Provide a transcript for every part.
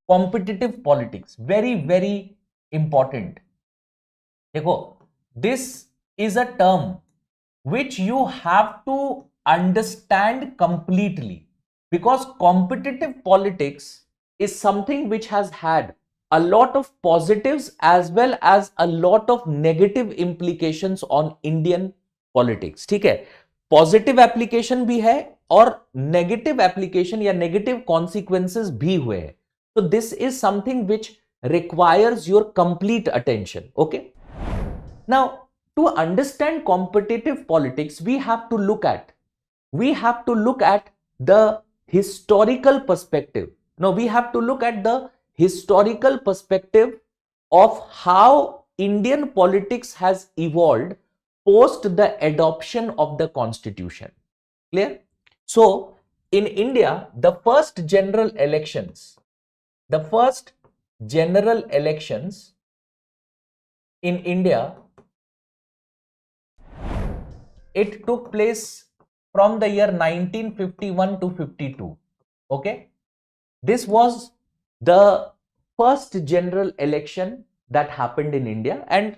Competitive politics, very very important. देखो, this is a term which you have to understand completely, because competitive politics is something which has had a lot of positives as well as a lot of negative implications on Indian politics. ठीक है, positive application भी है और negative application या negative consequences भी हुए हैं. तो this is something which requires your complete attention. Okay, now to understand competitive politics we have to look at the historical perspective. No, we have to look at the historical perspective of how Indian politics has evolved post the adoption of the constitution. Clear? So in India, the first general elections in India, it took place from the year 1951 to 52. Okay, this was the first general election that happened in India, and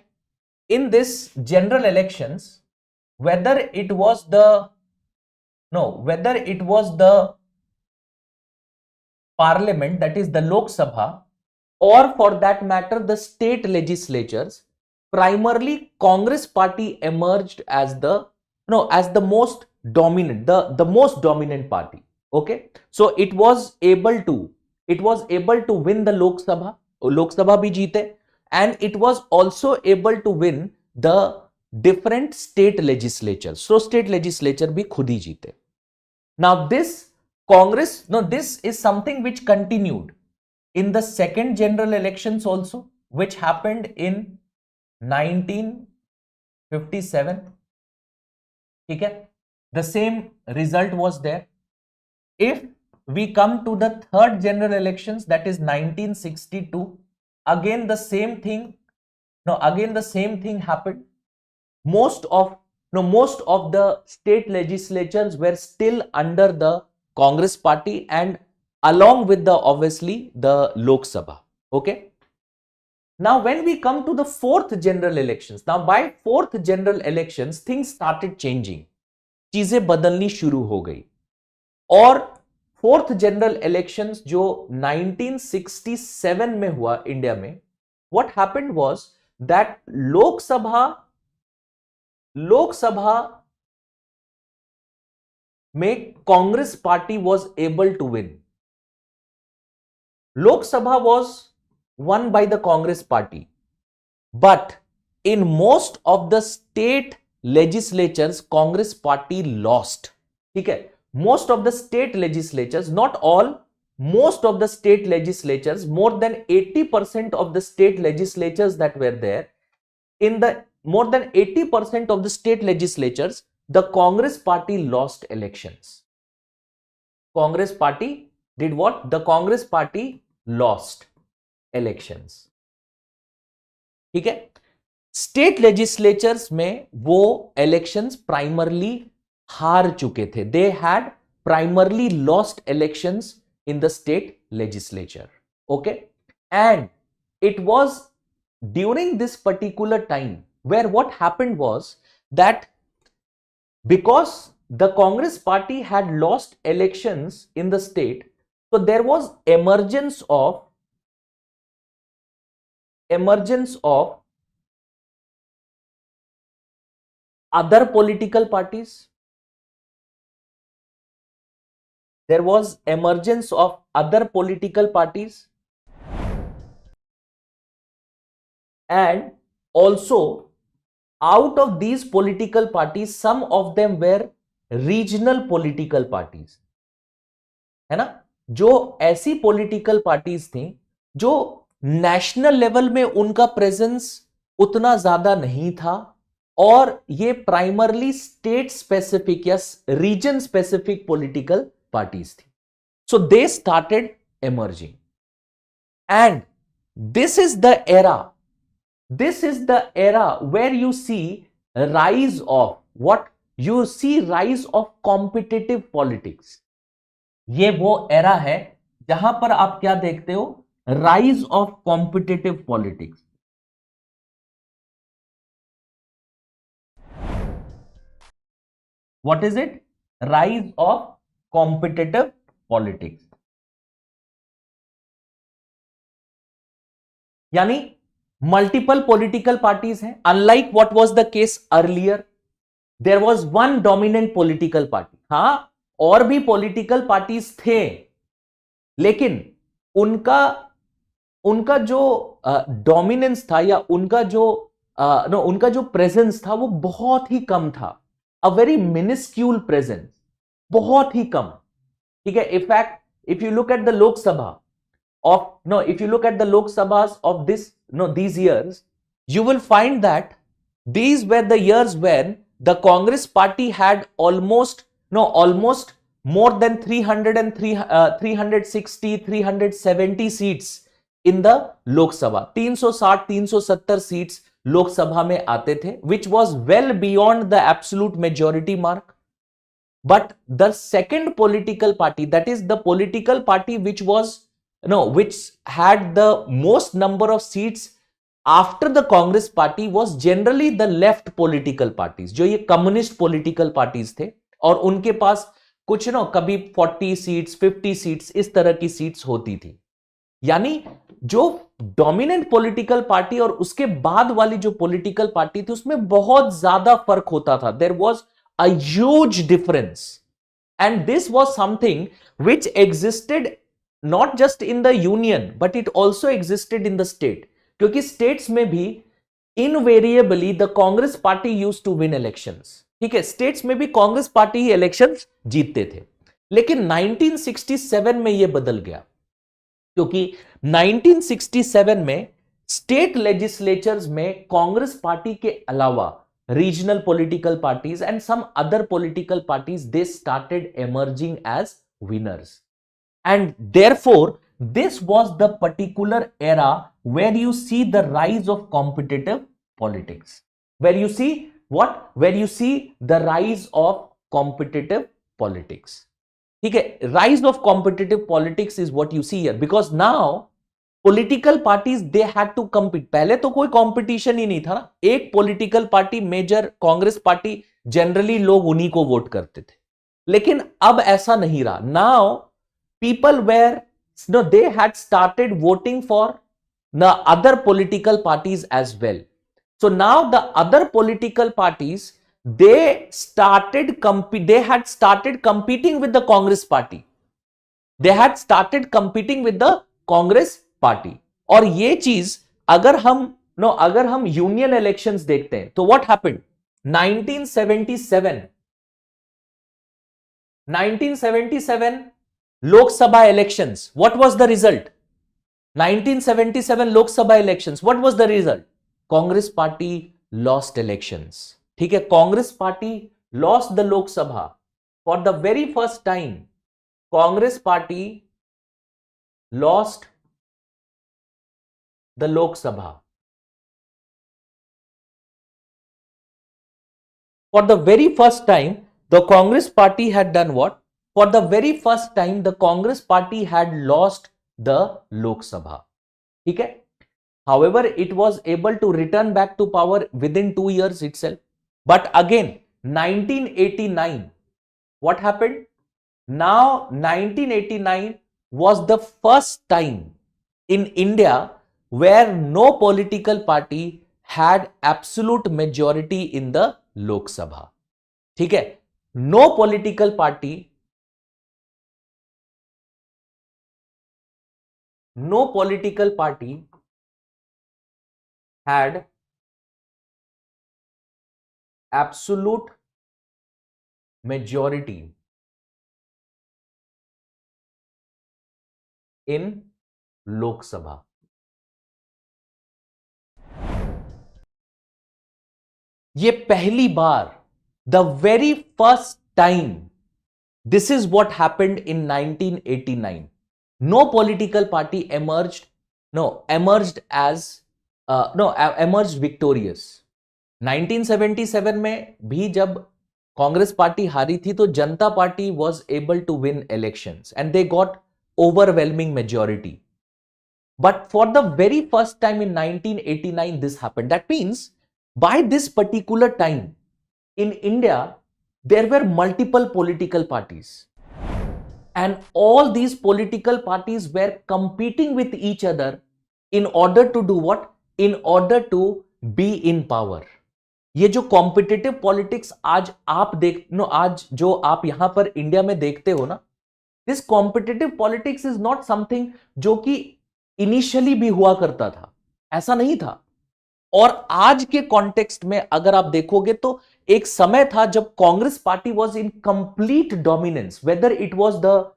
in this general elections, whether it was the parliament, that is the Lok Sabha, or for that matter the state legislatures, primarily Congress party emerged as the most dominant, the most dominant party. Okay, so it was able to win the Lok Sabha bhi jeete, and it was also able to win the different state legislatures. So state legislature bhi khud hi jeete. Now this is something which continued in the second general elections also, which happened in 1957. ठीक है, the same result was there. If we come to the third general elections, that is 1962, again the same thing happened. Most of the state legislatures were still under the Congress party, and along with obviously the Lok Sabha. Okay, now when we come to the fourth general elections, now by fourth general elections things started changing, चीजें बदलनी शुरू हो गई. और fourth general elections जो 1967 में हुआ India में, what happened was that Lok Sabha में Congress party was able to win. Lok Sabha was won by the Congress party, but in most of the state legislatures Congress party lost. ठीक है, most of the state legislatures, not all, most of the state legislatures, more than 80% of the state legislatures that were there, in the more than 80% of the state legislatures, the Congress party lost elections. Congress party did what? The Congress party lost elections. ठीक है, state legislatures में वो elections primarily हार चुके थे. They had primarily lost elections in the state legislature. Okay, and it was during this particular time where what happened was that because the Congress party had lost elections in the state, so there was emergence of other political parties. There was emergence of other political parties, and also out of these political parties, some of them were regional political parties. है ना, जो ऐसी political parties थी जो national level में उनका presence उतना ज्यादा नहीं था, और ये प्राइमरली स्टेट स्पेसिफिक या रीजन स्पेसिफिक पॉलिटिकल पार्टीज थी. So they started emerging, and this is the era where you see rise of competitive politics. ये वो एरा है जहां पर आप क्या देखते हो, rise of competitive politics. What is it? Rise of competitive politics. यानी मल्टीपल पॉलिटिकल पार्टीज हैं, unlike what was the case earlier, there was one dominant political party. हां, और भी पॉलिटिकल पार्टीज थे, लेकिन उनका उनका जो डोमिनेंस था या उनका जो उनका जो प्रेजेंस था वो बहुत ही कम था. अ वेरी मिनिस्क्यूल प्रेजेंस, बहुत ही कम. ठीक है. In fact if you look at the Lok Sabha of if you look at the Lok Sabhas of these years, you will find that these were the years when the Congress party had almost more than 360 370 seats in the Lok Sabha. 360 370 seats Lok Sabha में आते थे, which was well beyond the absolute majority mark. But the second political party, that is the political party which had the most number of seats after the Congress party, was generally the left political parties, जो ये communist political parties थे, और उनके पास कुछ कभी 40 seats 50 seats इस तरह की सीट्स होती थी. यानी जो डोमिनेंट पॉलिटिकल पार्टी और उसके बाद वाली जो पॉलिटिकल पार्टी थी उसमें बहुत ज्यादा फर्क होता था. There was a huge difference, and this was something which existed not just in the union but it also existed in the state, क्योंकि states में भी invariably the Congress party used to win elections. ठीक है, states में भी Congress party ही elections जीतते थे. लेकिन 1967 में यह बदल गया, क्योंकि 1967 में स्टेट लेजिस्लेचर्स में कांग्रेस पार्टी के अलावा regional political parties and some other political parties they started emerging as winners. And therefore, this was the particular era where you see the rise of competitive politics. Where you see what? Where you see the rise of competitive politics. Okay, rise of competitive politics is what you see here, because now political parties they had to compete. पहले तो कोई competition ही नहीं था ना. एक political party major Congress party, generally लोग उन्हीं को वोट करते थे. लेकिन अब ऐसा नहीं रहा. Now people they had started voting for the other political parties as well. So now the other political parties they had started competing with the Congress party. They had started competing with the Congress party. और ये चीज अगर हम union elections देखते हैं तो what happened? 1977 Lok Sabha elections, what was the result? 1977 Lok Sabha elections, what was the result? Congress party lost elections. ठीक है, Congress party lost the Lok Sabha. For the very first time Congress party lost the Lok Sabha. For the very first time, the Congress party had done what? For the very first time, the Congress party had lost the Lok Sabha. ठीक है? However, it was able to return back to power within 2 years itself. But again, 1989, what happened? Now, 1989 was the first time in India where no political party had absolute majority in the Lok Sabha. ठीक है? No political party had absolute majority in Lok Sabha. ये पहली बार, the very first time, this is what happened in 1989. No political party emerged victorious. 1977 में भी जब Congress party हारी थी तो जनता party was able to win elections and they got overwhelming majority. But for the very first time in 1989, this happened. That means by this particular time in India, there were multiple political parties. And all these political parties were competing with each other in order to do what? In order to be in power. ये जो competitive politics आज आप देख no आज जो आप यहां पर इंडिया में देखते हो ना, this competitive politics is not something जो कि इनिशियली भी हुआ करता था, ऐसा नहीं था। और आज के कॉन्टेक्स्ट में अगर आप देखोगे तो एक समय था जब Congress party was in complete dominance, whether it was the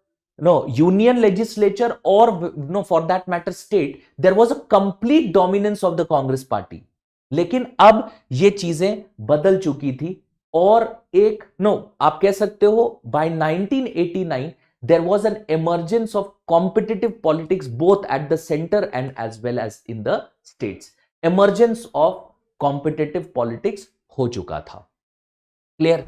union legislature or for that matter state, there was a complete dominance of the Congress party. लेकिन अब ये चीजें बदल चुकी थी और एक आप कह सकते हो by 1989 there was an emergence of competitive politics both at the center and as well as in the states. Emergence of competitive politics हो चुका था। क्लियर?